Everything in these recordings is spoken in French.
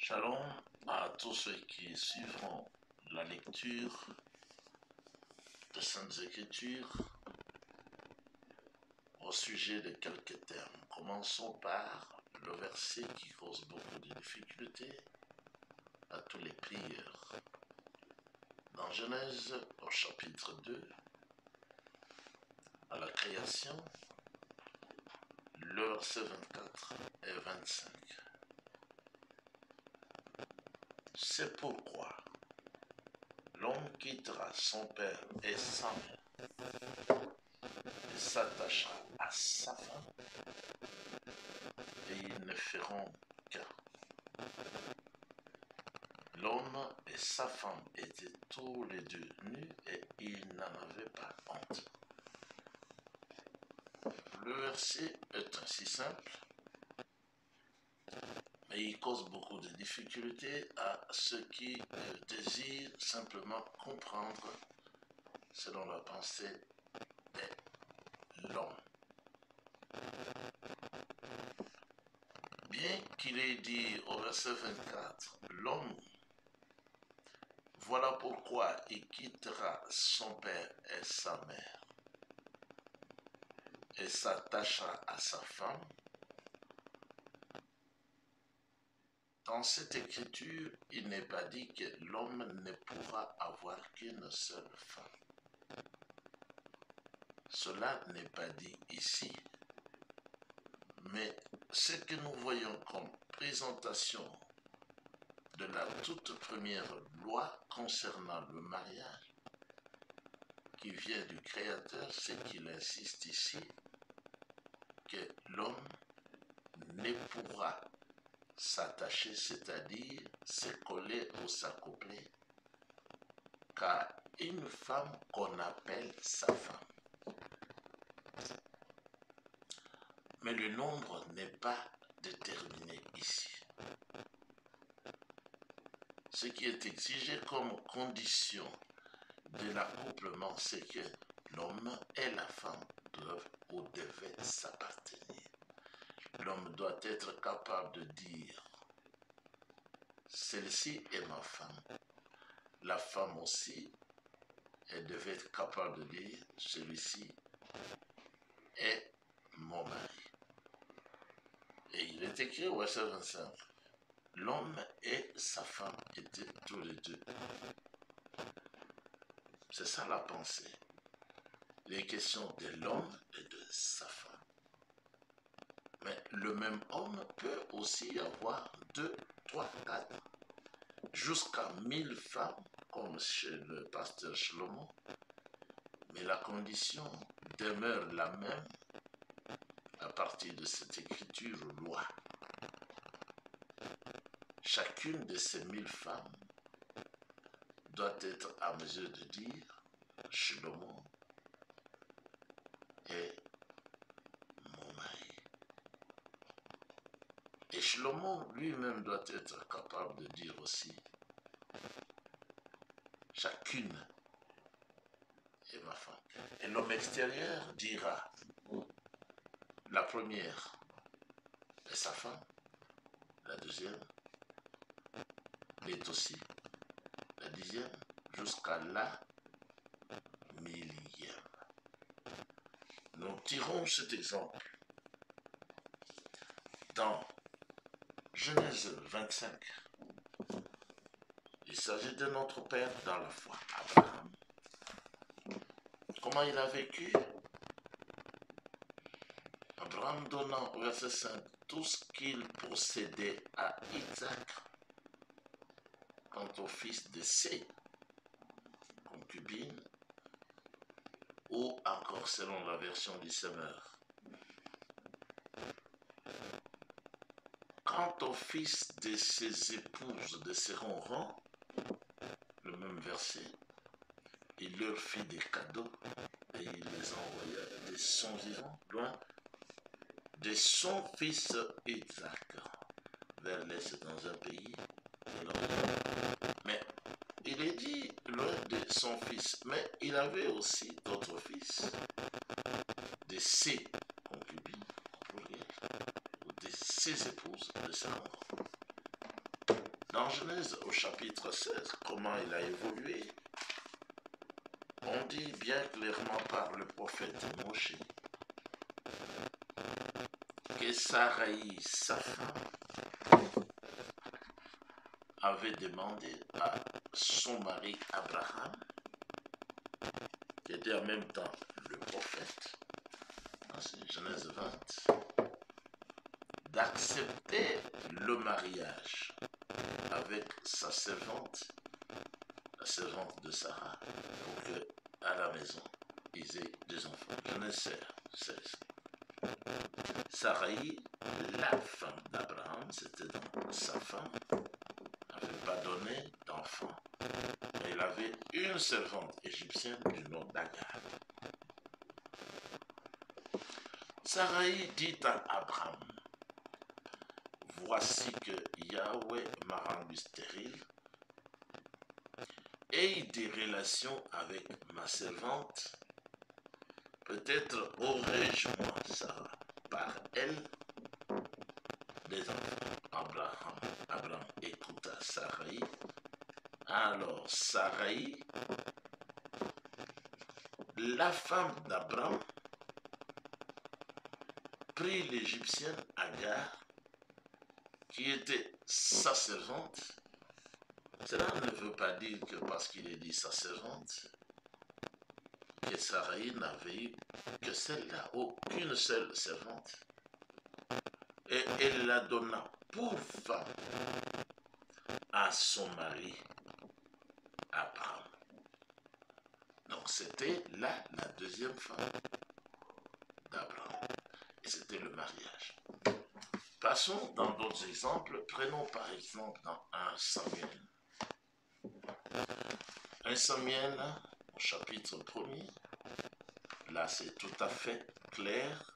Shalom à tous ceux qui suivront la lecture de Saintes Écritures au sujet de quelques termes. Commençons par le verset qui cause beaucoup de difficultés à tous les prieurs. Dans Genèse au chapitre 2, à la création, le verset 24 et 25. C'est pourquoi l'homme quittera son père et sa mère et s'attachera à sa femme et ils ne feront qu'un. L'homme et sa femme étaient tous les deux nus et ils n'en avaient pas honte. Le verset est ainsi simple, mais il cause beaucoup de difficultés à ceux qui désirent simplement comprendre selon la pensée de l'homme. Bien qu'il ait dit au verset 24, l'homme, voilà pourquoi il quittera son père et sa mère et s'attachera à sa femme. Dans cette écriture, il n'est pas dit que l'homme ne pourra avoir qu'une seule femme. Cela n'est pas dit ici. Mais ce que nous voyons comme présentation de la toute première loi concernant le mariage qui vient du Créateur, c'est qu'il insiste ici que l'homme ne pourra s'attacher, c'est-à-dire se coller ou s'accoupler, qu'à une femme qu'on appelle sa femme. Mais le nombre n'est pas déterminé ici. Ce qui est exigé comme condition de l'accouplement, c'est que l'homme et la femme doivent ou devaient s'appartenir. L'homme doit être capable de dire « celle-ci est ma femme ». La femme aussi, elle devait être capable de dire « celui-ci est mon mari ». Et il est écrit au verset 25, l'homme et sa femme étaient tous les deux. C'est ça la pensée. Les questions de l'homme et de sa femme. Mais le même homme peut aussi avoir 2, 3, 4, jusqu'à 1000 femmes, comme chez le pasteur Shlomo. Mais la condition demeure la même à partir de cette écriture loi. Chacune de ces 1000 femmes doit être à mesure de dire Shlomo est mon mari. Et Shlomo lui-même doit être capable de dire aussi chacune est ma femme. Et l'homme extérieur dira la première est sa femme, la deuxième l'est aussi, la dixième jusqu'à la millième. Nous tirons cet exemple dans Genèse 25. Il s'agit de notre père dans la foi, Abraham. Comment il a vécu? Abraham donnant au verset 5 tout ce qu'il possédait à Isaac quant au fils de ses concubines, ou encore selon la version du Semeur. Quant au fils de ses épouses de ses ronrons, le même verset, il leur fit des cadeaux et il les envoya de son vivant, loin de son fils Isaac, vers l'est dans un pays de l'Orient. Mais il est dit loin de son fils, mais il avait aussi d'autres fils, de ses concubines, ou de ses épouses, de ses enfants. Dans Genèse au chapitre 16, comment il a évolué, on dit bien clairement par le prophète Moïse que Saraï, sa femme, avait demandé à son mari Abraham, qui était en même temps le prophète, c'est Genèse 20, d'accepter le mariage avec sa servante, la servante de Sarah, pour que à la maison, ils aient des enfants. Genèse 16. Saraï, la femme d'Abraham, c'était donc sa femme, n'avait pas donné d'enfant, mais il avait une servante égyptienne du nom d'Agar. Saraï dit à Abraham, voici que Yahweh m'a rendu stérile et des relations avec ma servante. Peut-être aurais-je moi, Sarah, par elle, des enfants. Abraham écouta Saraï. Alors Saraï, la femme d'Abraham, prit l'Égyptienne Agar, qui était sa servante. Cela ne veut pas dire que parce qu'il est dit sa servante, que Saraï n'avait eu que celle-là, aucune seule servante. Et elle la donna pour femme à son mari Abraham. Donc c'était là la deuxième femme d'Abraham. Et c'était le mariage. Passons dans d'autres exemples. Prenons par exemple dans 1 Samuel. 1 Samuel, au chapitre 1er. Là, c'est tout à fait clair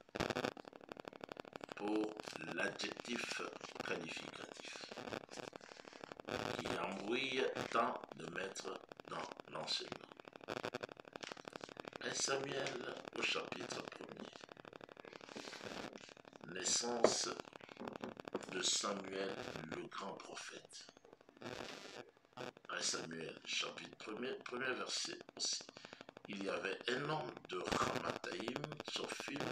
pour l'adjectif qualificatif qui embrouille tant de mettre dans l'enseignement. 1 Samuel au chapitre 1er. Naissance de Samuel le grand prophète. 1 Samuel chapitre 1er, premier verset aussi. Il y avait un homme de Ramathaïm, Sophim,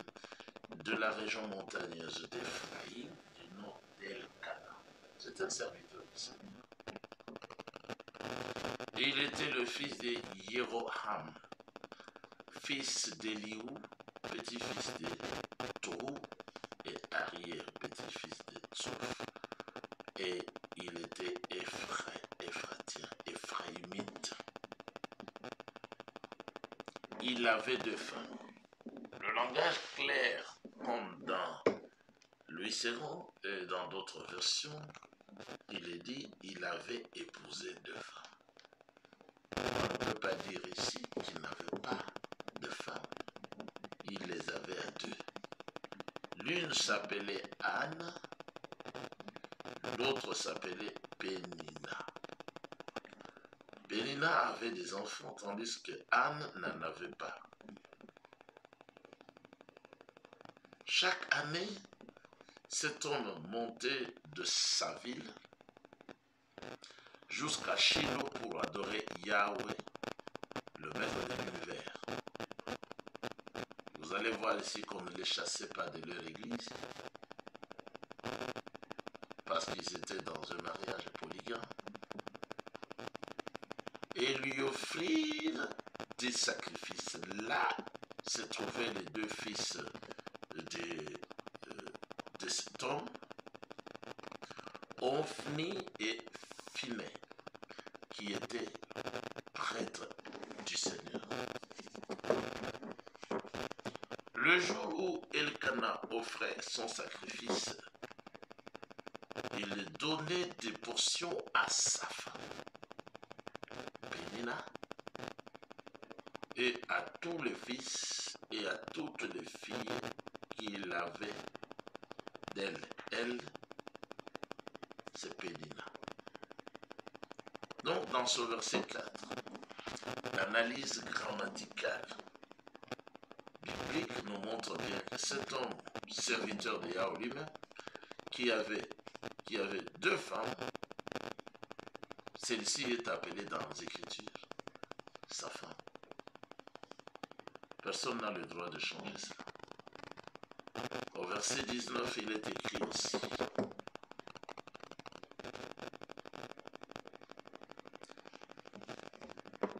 de la région montagneuse d'Ephraïm, du nom d'Elkana. C'est un serviteur de Samuel. Et il était le fils de Jéroham, fils d'Eliou, petit-fils de Tohu, et arrière petit-fils de Tsouf. Et il était éphraïmite. Il avait deux femmes. Le langage clair, comme dans Louis Serron et dans d'autres versions, il est dit il avait épousé deux femmes. On ne peut pas dire ici qu'il n'avait pas de femmes. Il les avait à deux. L'une s'appelait Anne, l'autre s'appelait Pénina. Pénina avait des enfants, tandis que Anne n'en avait pas. Chaque année, cet homme montait de sa ville jusqu'à Shiloh pour adorer Yahweh, le maître de l'univers. Vous allez voir ici qu'on ne les chassait pas de leur église parce qu'ils étaient dans un mariage polygame et lui offrir des sacrifices. Là se trouvaient les deux fils de cet homme, Ophni et Phiné, qui étaient prêtres du Seigneur. Le jour où Elkana offrait son sacrifice, il donnait des portions à sa femme, Pénina, et à tous les fils et à toutes les filles qu'il avait d'elle. Elle, c'est Pénina. Donc, dans ce verset 4, l'analyse grammaticale biblique nous montre bien que cet homme, serviteur de Yahweh lui-même, qui avait deux femmes, celle-ci est appelée dans les Écritures sa femme. Personne n'a le droit de changer ça. Au verset 19, il est écrit aussi.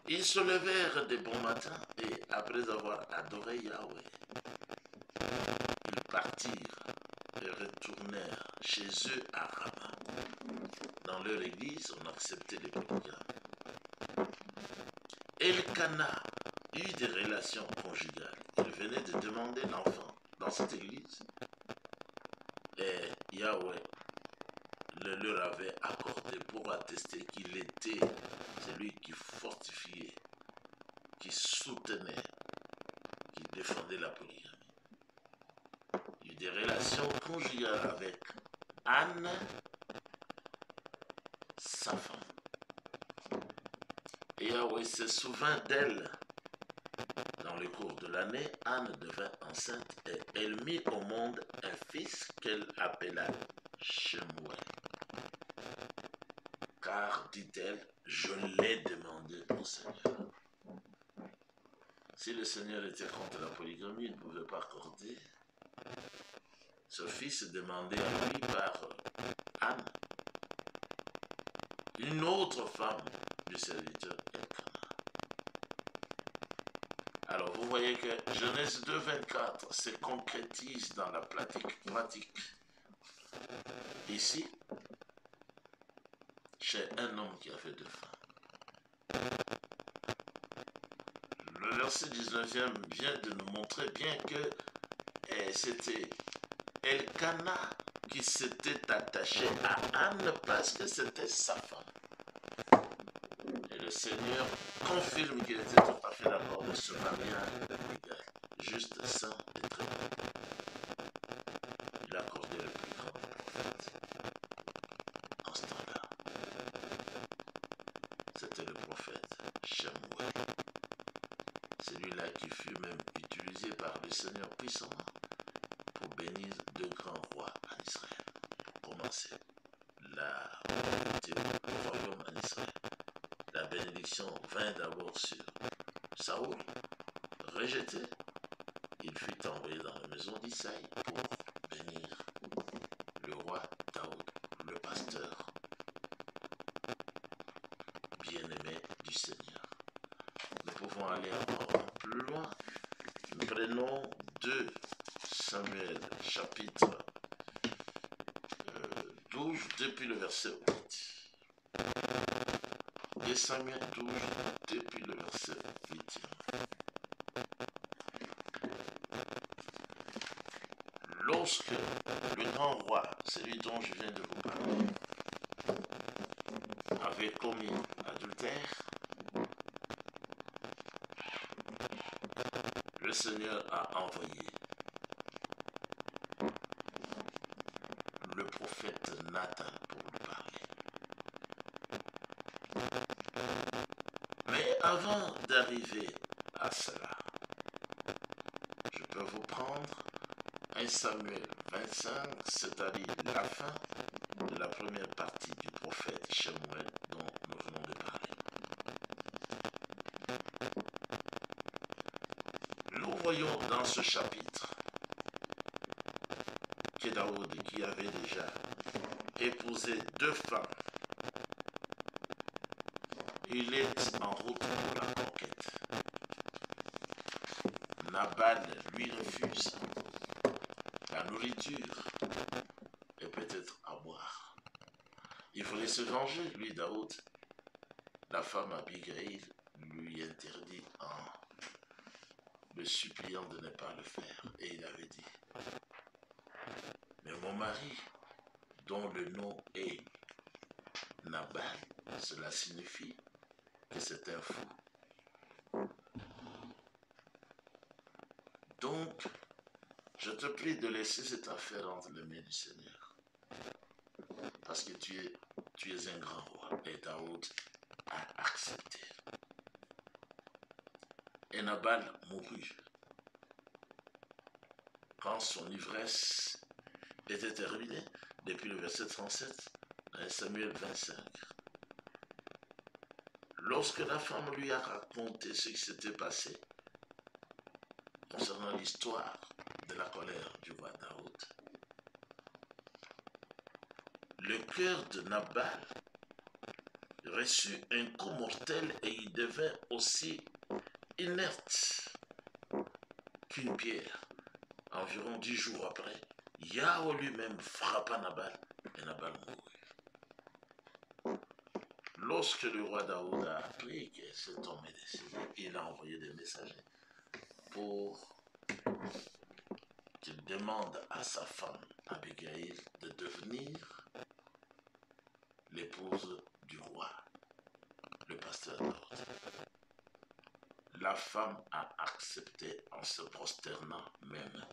Ils se levèrent de bon matin et après avoir adoré Yahweh, ils partirent et retournèrent chez eux à Rama. Dans leur église, on acceptait les polygames. Elkana eut des relations conjugales. Il venait de demander l'enfant dans cette église. Et Yahweh le leur avait accordé pour attester qu'il était celui qui fortifiait, qui soutenait, qui défendait la polygamie. Il y a eu des relations conjugales avec Anne, sa femme. Et Yahweh se souvint d'elle. Dans le cours de l'année, Anne devint enceinte et elle mit au monde un fils qu'elle appela Shemuel. Car, dit-elle, je l'ai demandé au Seigneur. Si le Seigneur était contre la polygamie, il ne pouvait pas accorder. Ce fils demandé à lui par Anne, une autre femme du serviteur Elkana. Alors vous voyez que Genèse 2, 24 se concrétise dans la pratique. Ici, chez un homme qui avait deux femmes. Le verset 19e vient de nous montrer bien que c'était Elkana qui s'était attaché à Anne parce que c'était sa femme. Et le Seigneur confirme qu'il était tout à fait d'accord de se marier à un égal, juste saint et très bon. Il a accordé le plus grand prophète. En ce temps-là, c'était le prophète Shemuel. Celui-là qui fut même utilisé par le Seigneur puissamment pour bénir deux grands rois en Israël. Pour commencer, le royaume en Israël. La bénédiction vint d'abord sur Saoul, rejeté. Il fut envoyé dans la maison d'Isaïe pour bénir le roi Daoud, le pasteur bien-aimé du Seigneur. Nous pouvons aller encore plus loin. Nous prenons 2 Samuel chapitre 12 depuis le verset 8. 2 Samuel 12 depuis le verset 8. Lorsque le grand roi, celui dont je viens de vous parler, avait commis adultère, le Seigneur a envoyé le prophète Nathan pour lui parler. Mais avant d'arriver à cela, je peux vous prendre 1 Samuel 25, c'est-à-dire la fin de la première partie du prophète Shemuel dont nous venons de parler. Nous voyons dans ce chapitre que Daoud, qui avait déjà épousé 2 femmes, il est en route pour la conquête. Nabal lui refuse la nourriture et peut-être à boire. Il voulait se venger, lui, Daoud. La femme Abigail lui interdit en le suppliant de ne pas le faire. Et il avait dit, mais mon mari, dont le nom est Nabal, cela signifie que c'est un fou. Donc, je te prie de laisser cette affaire entre les mains du Seigneur. Parce que tu es un grand roi. Et Daoud a accepté. Et Nabal mourut. Quand son ivresse était terminée, depuis le verset 37, dans Samuel 25. lorsque la femme lui a raconté ce qui s'était passé concernant l'histoire de la colère du roi Daoud, le cœur de Nabal reçut un coup mortel et il devint aussi inerte qu'une pierre. Environ 10 jours après, Yahweh lui-même frappa Nabal et Nabal mourut. Lorsque le roi Daoud a appris que cet homme est décédé, il a envoyé des messagers pour qu'il demande à sa femme Abigail de devenir l'épouse du roi, le pasteur Daoud. La femme a accepté en se prosternant même.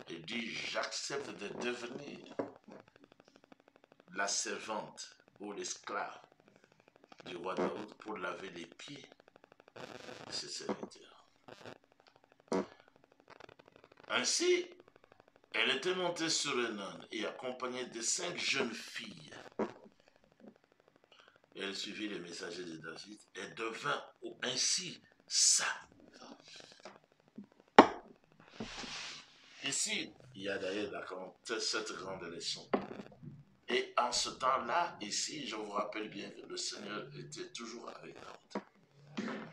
Elle dit, j'accepte de devenir la servante ou l'esclave du roi Daoud pour laver les pieds de ses serviteurs. Ainsi, elle était montée sur un âne et accompagnée de 5 jeunes filles. Elle suivit les messagers de David et devint ainsi sa femme. Ici, il y a d'ailleurs cette grande leçon. Et en ce temps-là, ici, je vous rappelle bien que le Seigneur était toujours avec David.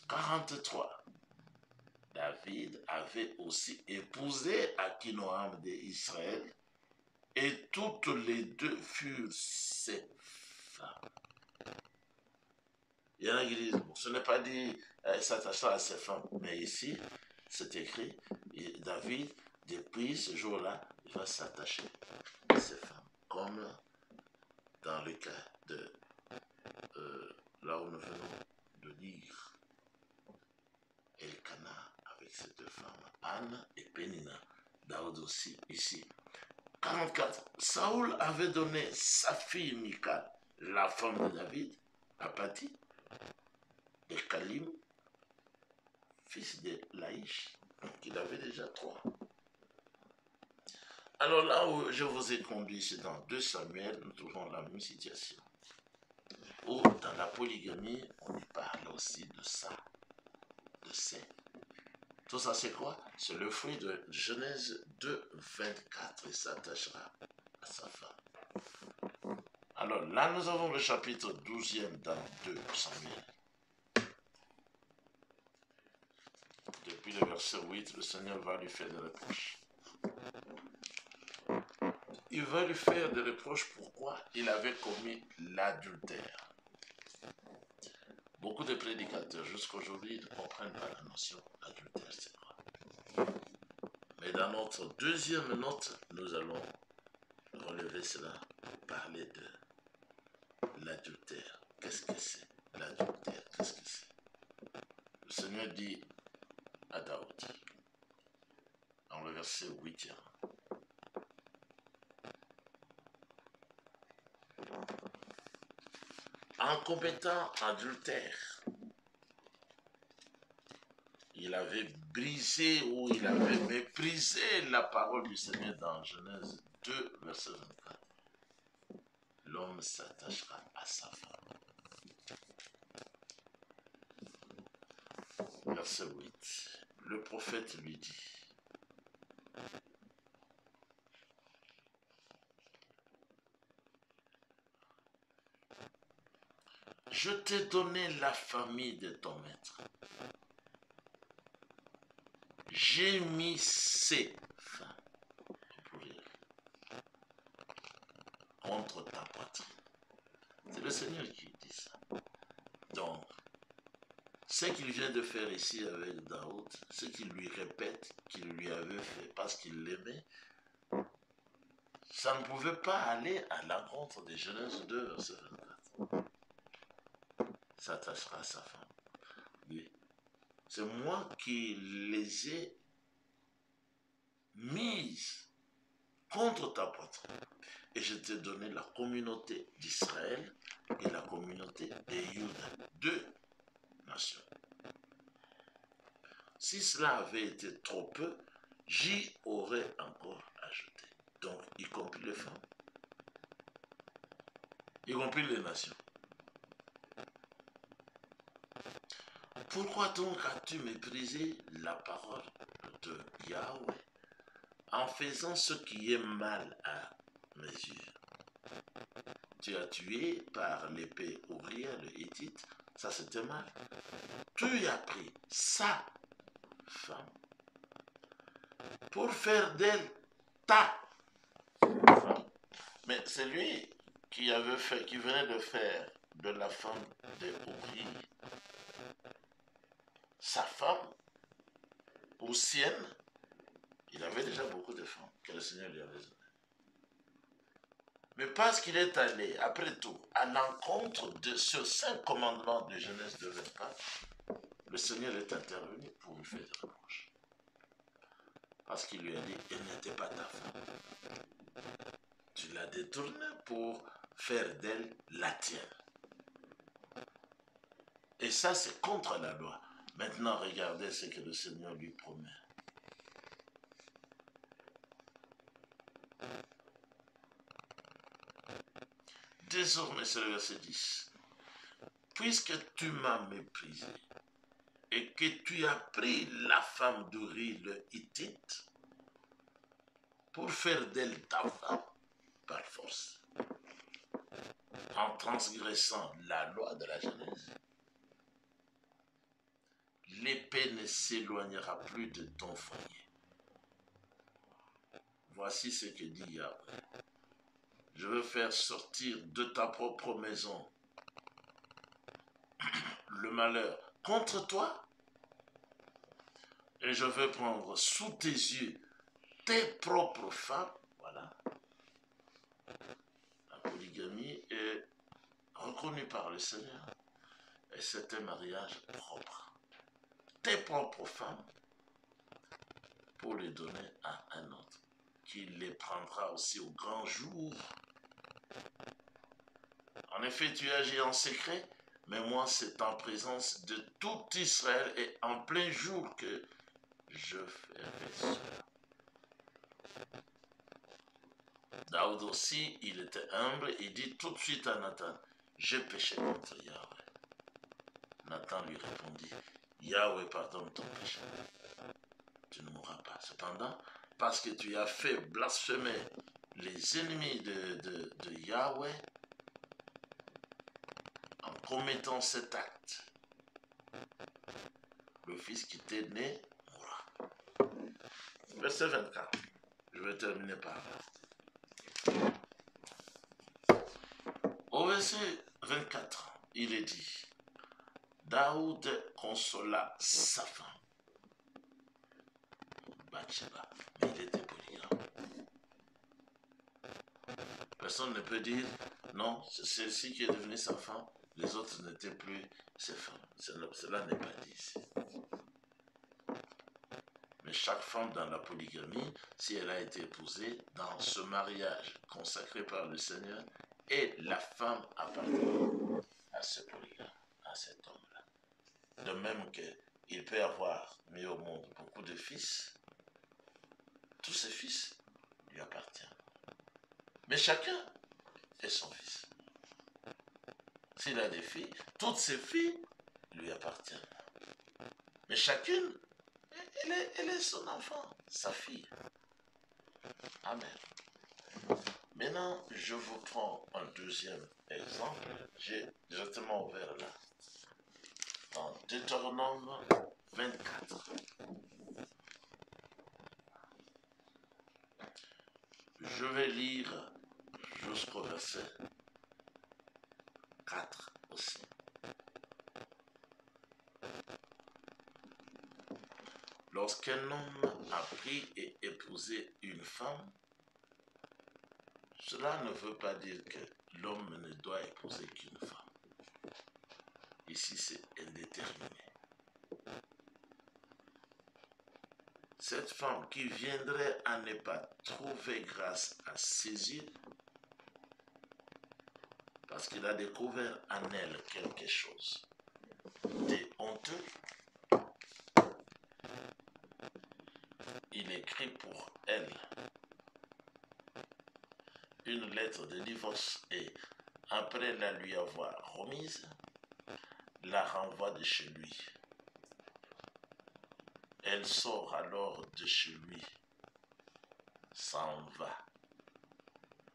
43. David avait aussi épousé Akinoam d'Israël et toutes les deux furent ses femmes. Il y en a qui disent, bon, ce n'est pas dit s'attachant à ses femmes, mais ici, c'est écrit, David, depuis ce jour-là, il va s'attacher à ses femmes, comme dans le cas de là où nous venons de lire Elkana avec ces deux femmes, Anne et Pénina, Daoud aussi ici. 44. Saoul avait donné sa fille Michal, la femme de David, à Pati, de Kalim, fils de Laïch. Donc il avait déjà 3. Alors là où je vous ai conduit, c'est dans 2 Samuel, nous trouvons la même situation. Où dans la polygamie, on y parle aussi de ça, de ces. Tout ça c'est quoi? C'est le fruit de Genèse 2, 24. Il s'attachera à sa femme. Alors là, nous avons le chapitre 12e dans 2 Samuel. Depuis le verset 8, le Seigneur va lui faire des reproches. Il va lui faire des reproches pourquoi il avait commis l'adultère. Beaucoup de prédicateurs jusqu'à aujourd'hui ne comprennent pas la notion d'adultère, c'est quoi. Mais dans notre deuxième note, nous allons relever cela, parler de l'adultère. Qu'est-ce que c'est? L'adultère, qu'est-ce que c'est? Le Seigneur dit à Daoud, dans le verset 8, en commettant adultère, il avait brisé ou il avait méprisé la parole du Seigneur dans Genèse 2, verset 24. L'homme s'attachera à sa femme. Verset 8. Le prophète lui dit, je t'ai donné la famille de ton maître. J'ai mis ses femmes contre ta poitrine. C'est le Seigneur qui dit ça. Donc, ce qu'il vient de faire ici avec Daoud, ce qu'il lui répète qu'il lui avait fait parce qu'il l'aimait, ça ne pouvait pas aller à l'encontre des Genèse 2, verset 24. S'attachera à sa femme. Oui. C'est moi qui les ai mises contre ta poitrine. Et je t'ai donné la communauté d'Israël et la communauté de Juda, 2 nations. Si cela avait été trop peu, j'y aurais encore ajouté. Donc, y compris les femmes, y compris les nations. pourquoi donc as-tu méprisé la parole de Yahweh en faisant ce qui est mal à mes yeux? Tu as tué par l'épée Uriah le Hittite, ça c'était mal. Tu as pris sa femme pour faire d'elle ta femme. Mais c'est lui qui venait de faire de la femme de Uriah sa femme ou sienne. Il avait déjà beaucoup de femmes que le Seigneur lui avait données. Mais parce qu'il est allé, après tout, à l'encontre de ce saint commandement de Genèse 2,24, le Seigneur est intervenu pour lui faire des reproches. Parce qu'il lui a dit, elle n'était pas ta femme. Tu l'as détournée pour faire d'elle la tienne. Et ça, c'est contre la loi. Maintenant, regardez ce que le Seigneur lui promet. Désormais, c'est le verset 10. Puisque tu m'as méprisé et que tu as pris la femme d'Uri le Hittite pour faire d'elle ta femme par force, en transgressant la loi de la Genèse, l'épée ne s'éloignera plus de ton foyer. Voici ce que dit Yahweh. Je veux faire sortir de ta propre maison le malheur contre toi, et je veux prendre sous tes yeux tes propres femmes. Voilà. La polygamie est reconnue par le Seigneur, et c'est un mariage propre. Tes propres femmes pour les donner à un autre, qui les prendra aussi au grand jour. En effet, tu agis en secret, mais moi, c'est en présence de tout Israël et en plein jour que je ferai cela. Daoud aussi, il était humble, il dit tout de suite à Nathan, j'ai péché contre Yahweh. Nathan lui répondit, Yahweh pardonne ton péché. Tu ne mourras pas. Cependant, parce que tu as fait blasphémer les ennemis de Yahweh, en commettant cet acte, le fils qui t'est né mourra. Verset 24. Je vais terminer par là. Au verset 24, il est dit, Daoud consola sa femme, Bathsheba, mais il était polygame. Personne ne peut dire, non, c'est celle-ci qui est devenue sa femme, les autres n'étaient plus ses femmes. Cela n'est pas dit ici. Mais chaque femme dans la polygamie, si elle a été épousée dans ce mariage consacré par le Seigneur, est la femme appartenant à ce polygame, à cet homme-là. De même qu'il peut avoir mis au monde beaucoup de fils, tous ses fils lui appartiennent. Mais chacun est son fils. S'il a des filles, toutes ses filles lui appartiennent. Mais chacune, elle est son enfant, sa fille. Amen. Maintenant, je vous prends un deuxième exemple. J'ai directement ouvert là. Dans Deutéronome 24. Je vais lire jusqu'au verset 4 aussi. Lorsqu'un homme a pris et épousé une femme, cela ne veut pas dire que l'homme ne doit épouser qu'une femme. Ici, c'est indéterminé. Cette femme qui viendrait à ne pas trouver grâce à ses yeux, parce qu'il a découvert en elle quelque chose de honteux, il écrit pour elle une lettre de divorce et, après la lui avoir remise, la renvoie de chez lui. elle sort alors de chez lui, s'en va,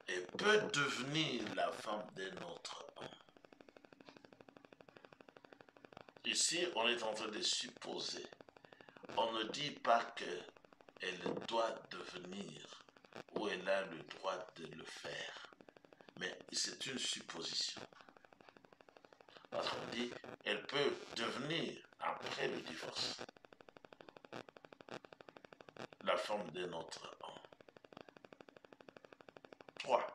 et peut devenir la femme d'un autre homme. Ici, on est en train de supposer. On ne dit pas qu'elle doit devenir ou elle a le droit de le faire. Mais c'est une supposition. Parce qu'on dit elle peut devenir, après le divorce, la femme d'un autre homme. 3.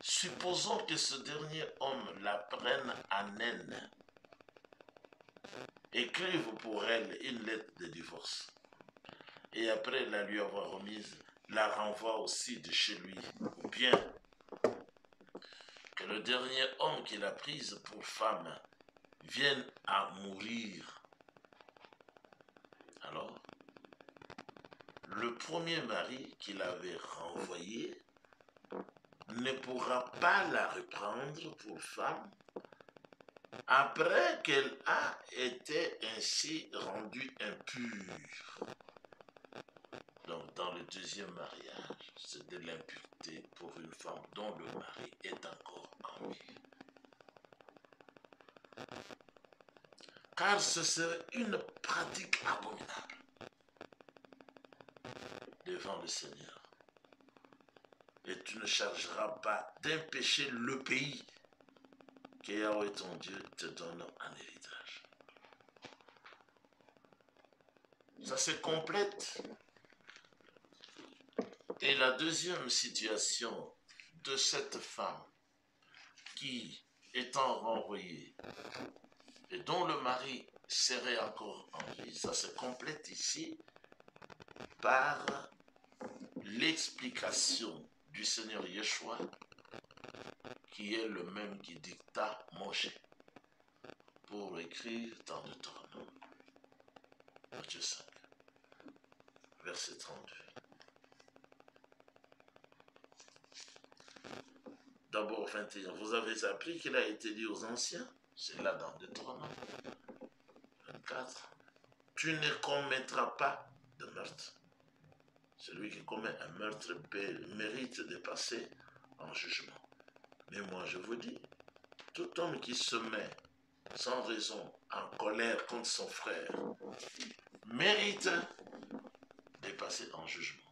Supposons que ce dernier homme la prenne en haine, écrive pour elle une lettre de divorce, et après la lui avoir remise, la renvoie aussi de chez lui, ou bien que le dernier homme qu'il a prise pour femme vienne à mourir. Alors, le premier mari qu'il avait renvoyé ne pourra pas la reprendre pour femme après qu'elle a été ainsi rendue impure. Donc, dans le deuxième mariage, c'est de l'impureté pour une femme dont le mari est encore en vie. Car ce serait une pratique abominable devant le Seigneur. Et tu ne chargeras pas d'un péché le pays que Yahweh ton Dieu te donne en héritage. Ça se complète. Et la deuxième situation de cette femme qui, étant renvoyée et dont le mari serait encore en vie, ça se complète ici par l'explication du Seigneur Yeshua, qui est le même qui dicta Moshe pour écrire dans Deutéronome, Matthieu 5, verset 32. D'abord 21, vous avez appris qu'il a été dit aux anciens, c'est là dans Deutéronome 24, tu ne commettras pas de meurtre. Celui qui commet un meurtre mérite de passer en jugement. Mais moi je vous dis, tout homme qui se met sans raison en colère contre son frère mérite de passer en jugement.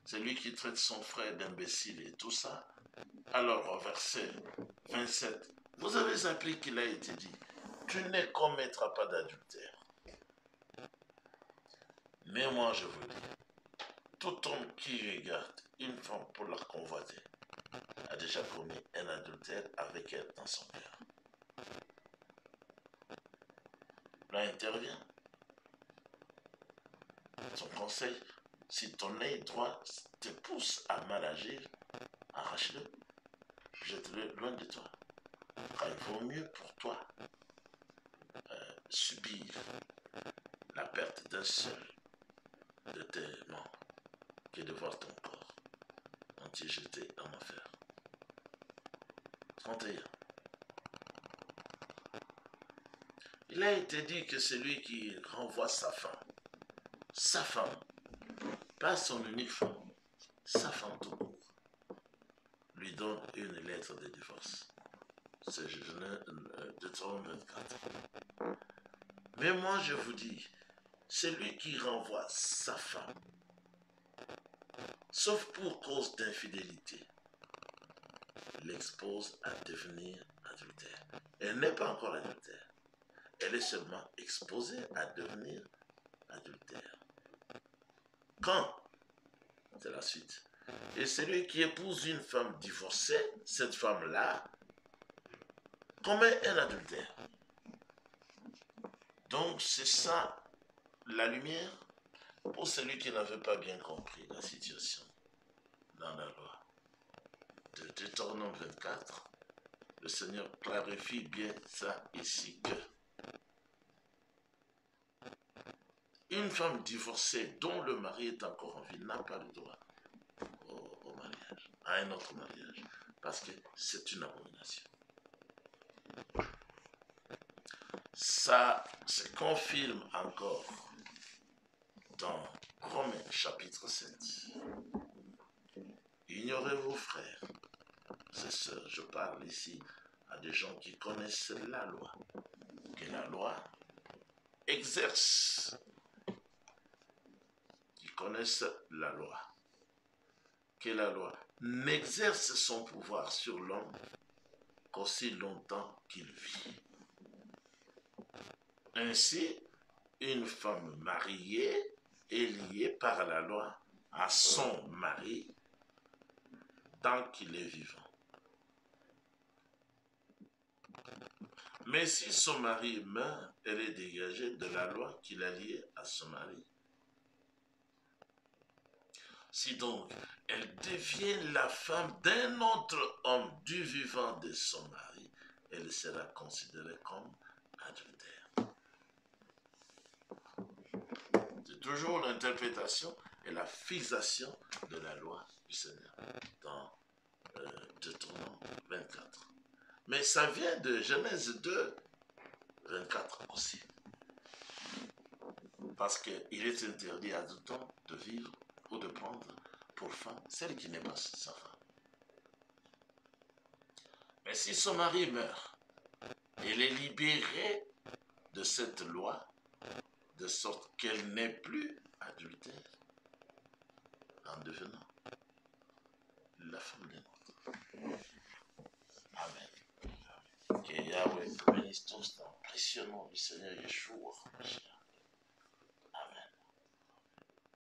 Celui qui traite son frère d'imbécile et tout ça, alors au verset 27, vous avez appris qu'il a été dit, tu ne commettras pas d'adultère. Mais moi je vous dis, tout homme qui regarde une femme pour la convoiter a déjà commis un adultère avec elle dans son cœur. Là intervient son conseil. Si ton œil droit te pousse à mal agir, arrache-le, jette-le loin de toi. Car il vaut mieux pour toi subir la perte d'un seul de tes membres que de voir ton corps entier jeté en enfer. 31. Il a été dit que celui qui renvoie sa femme, pas son unique femme, sa femme tout court, lui donne une lettre de divorce. C'est Deutéronome 24. Mais moi je vous dis, celui qui renvoie sa femme, sauf pour cause d'infidélité, l'expose à devenir adultère. Elle n'est pas encore adultère. Elle est seulement exposée à devenir adultère. Quand? C'est la suite. Et celui qui épouse une femme divorcée, cette femme-là, commet un adultère. Donc c'est ça la lumière pour celui qui n'avait pas bien compris la situation dans la loi. De Deutéronome 24, le Seigneur clarifie bien ça ici que une femme divorcée dont le mari est encore en vie n'a pas le droit au mariage, à un autre mariage, parce que c'est une abomination. Ça se confirme encore dans Romains chapitre 7. Ignorez-vous, frères et sœurs, je parle ici à des gens qui connaissent la loi, que la loi exerce, qui connaissent la loi, que la loi n'exerce son pouvoir sur l'homme qu'aussi longtemps qu'il vit. Ainsi, une femme mariée est liée par la loi à son mari tant qu'il est vivant. Mais si son mari meurt, elle est dégagée de la loi qui l'a liée à son mari. Si donc elle devient la femme d'un autre homme du vivant de son mari, elle sera considérée comme adultère. C'est toujours l'interprétation et la fixation de la loi du Seigneur dans Deutéronome 24. Mais ça vient de Genèse 2, 24 aussi. Parce qu'il est interdit à tout temps de vivre ou de prendre pour femme celle qui n'est pas sa femme. Mais si son mari meurt, elle est libérée de cette loi, de sorte qu'elle n'est plus adultère en devenant la femme d'un autre. Amen. Que Yahweh bénisse tous dans le précieux nom du Seigneur Yeshua.